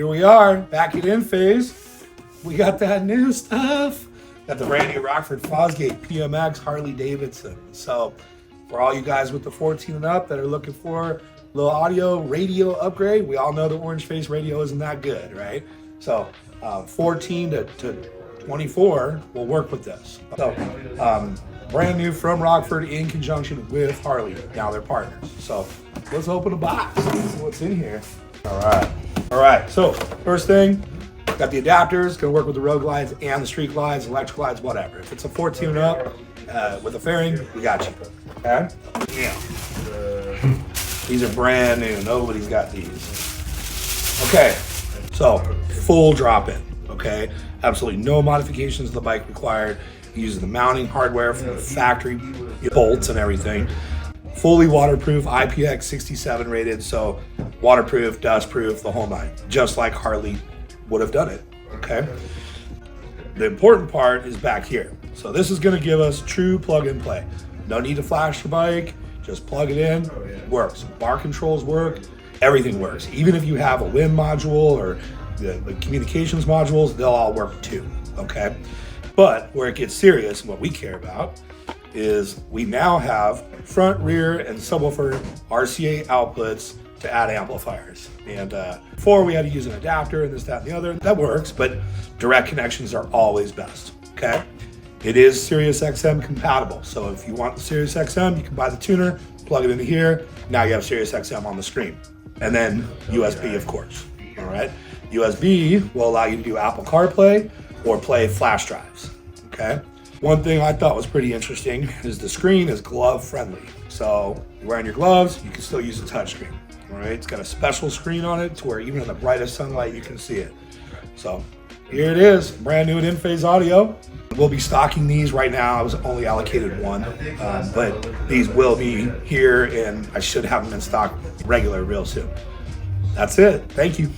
here we are back at INPHASE. We got that new stuff. Got the brand new Rockford Fosgate PMX Harley Davidson. So for all you guys with the 14 and up that are looking for a little audio radio upgrade, we all know the orange face radio isn't that good, right? So 14 to 24 will work with this. So brand new from Rockford in conjunction with Harley. Now they're partners. So let's open the box. Let's see what's in here. All right. So first thing, got the adapters. Gonna work with the road glides and the street glides, electric glides, whatever. If it's a 14 and up with a fairing, we got you. Okay. Yeah. These are brand new. Nobody's got these. Okay. So full drop in. Okay. Absolutely no modifications to the bike required. Using the mounting hardware from the factory, bolts and everything. Fully waterproof, IPX-67 rated, so waterproof, dustproof, the whole nine, just like Harley would have done it, okay? The important part is back here. So this is gonna give us true plug and play. No need to flash the bike, just plug it in, it works. Bar controls work, everything works. Even if you have a WIM module or the communications modules, they'll all work too, okay? But where it gets serious and what we care about is we now have front, rear, and subwoofer RCA outputs to add amplifiers. And before we had to use an adapter and this, that, and the other. That works, but direct connections are always best, okay? It is Sirius XM compatible. So if you want the Sirius XM, you can buy the tuner, plug it into here. Now you have Sirius XM on the screen. And then USB, of course, all right? USB will allow you to do Apple CarPlay or play flash drives, okay? One thing I thought was pretty interesting is the screen is glove friendly. So you're wearing your gloves, you can still use the touchscreen, all right? It's got a special screen on it to where even in the brightest sunlight, you can see it. So here it is, brand new at INPHASE Audio. We'll be stocking these right now. I was only allocated one, but these will be here and I should have them in stock regular real soon. That's it, thank you.